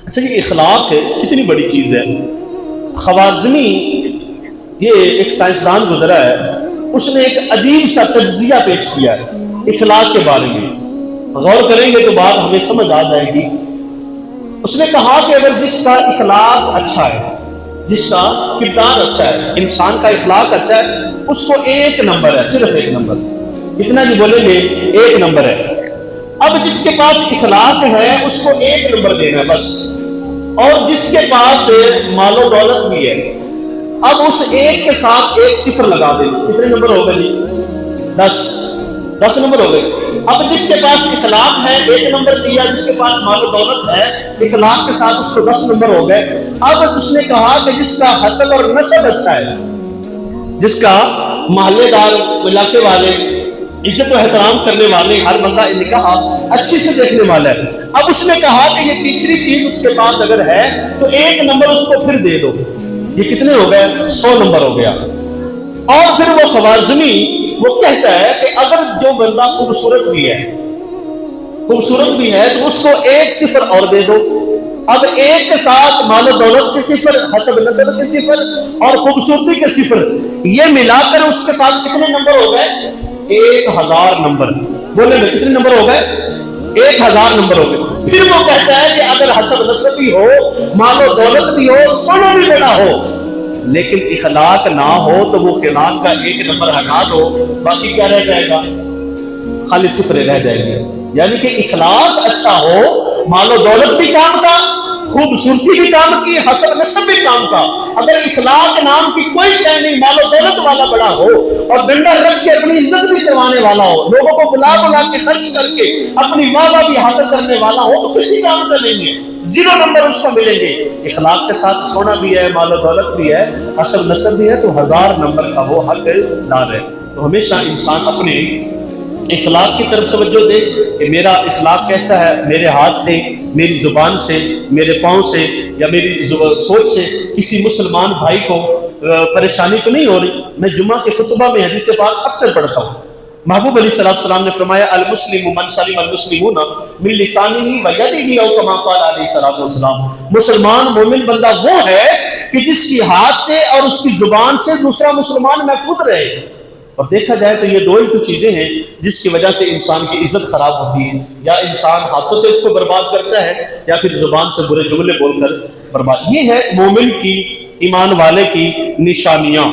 اچھا یہ اخلاق ہے کتنی بڑی چیز ہے. خوارزمی یہ ایک سائنسدان گزرا ہے, اس نے ایک عجیب سا تجزیہ پیش کیا ہے اخلاق کے بارے میں. غور کریں گے تو بات ہمیں سمجھ آ جائے گی. اس نے کہا کہ اگر جس کا اخلاق اچھا ہے, جس کا کردار اچھا ہے, انسان کا اخلاق اچھا ہے, اس کو 1 نمبر ہے, صرف 1 نمبر. اتنا جو بولیں گے 1 نمبر ہے. اب جس کے پاس اخلاق ہے اس کو 1 نمبر دینا ہے بس. اور جس کے پاس مال و دولت بھی ہے, اب اس 1 کے ساتھ 1 صفر لگا دیں. کتنے نمبر ہو گئے جی؟ 10 نمبر ہو گئے. اب جس کے پاس اخلاق ہے 1 نمبر دیا, جس کے پاس مال و دولت ہے اخلاق کے ساتھ اس کو 10 نمبر ہو گئے. اب اس نے کہا کہ جس کا حسب اور نسب اچھا ہے, جس کا محلے دار علاقے والے عزت و احترام کرنے والے, ہر بندہ نکاح اچھی سے دیکھنے والا ہے. اب اس نے کہا کہ یہ تیسری چیز اس کے پاس اگر ہے تو 1 نمبر اس کو پھر دے دو. یہ کتنے ہو گئے؟ 100 نمبر ہو گیا. اور پھر وہ خوارزمی وہ کہتا ہے کہ اگر جو بندہ خوبصورت بھی ہے تو اس کو 1 صفر اور دے دو. اب 1 کے ساتھ مال و دولت کے صفر, حسب نسب کے صفر اور خوبصورتی کے صفر, یہ ملا کر اس کے ساتھ کتنے نمبر ہو گئے؟ 1000 نمبر. بولے میں کتنے نمبر ہو گئے؟ 1000 نمبر ہو گئے. پھر وہ کہتا ہے کہ اگر حسب نسب بھی ہو, مال و دولت بھی ہو, سونا بھی بڑا ہو, لیکن اخلاق نہ ہو تو وہ اخلاق کا 1 نمبر ہٹا دو, باقی کیا رہ جائے گا؟ خالی صفر رہ جائے گی. یعنی کہ اخلاق اچھا ہو, مال و دولت بھی کام کا, خوبصورتی بھی کام کی, حسب نسب بھی کام کا. اگر اخلاق نام کی کوئی شے نہیں, مال و دولت والا بڑا ہو اور ڈنڈا رکھ کے اپنی عزت بھی کروانے والا ہو, لوگوں کو بلا کے خرچ کر کے اپنی واہ بھی حاصل کرنے والا ہو, تو کسی کام کا نہیں ہے, 0 نمبر اس کو ملیں گے. اخلاق کے ساتھ سونا بھی ہے, مال و دولت بھی ہے, حسب نسب بھی ہے, تو 1000 نمبر کا وہ حق دار ہے. تو ہمیشہ انسان اپنے اخلاق کی طرف توجہ دے کہ میرا اخلاق کیسا ہے. میرے ہاتھ سے, میری زبان سے, میرے پاؤں سے یا میری سوچ سے کسی مسلمان بھائی کو پریشانی تو نہیں ہو رہی. میں جمعہ کے خطبہ میں حدیث پاک اکثر پڑھتا ہوں. محبوب علیہ السلام نے فرمایا المسلم من سلم المسلمون من لسانہ و یدہ, او کما قال علیہ السلام, مسلمان مومن بندہ وہ ہے کہ جس کی ہاتھ سے اور اس کی زبان سے دوسرا مسلمان محفوظ رہے. اور دیکھا جائے تو یہ 2 ہی تو چیزیں ہیں جس کی وجہ سے انسان کی عزت خراب ہوتی ہے. یا انسان ہاتھوں سے اس کو برباد کرتا ہے, یا پھر زبان سے برے جملے بول کر برباد. یہ ہے مومن کی, ایمان والے کی نشانیاں.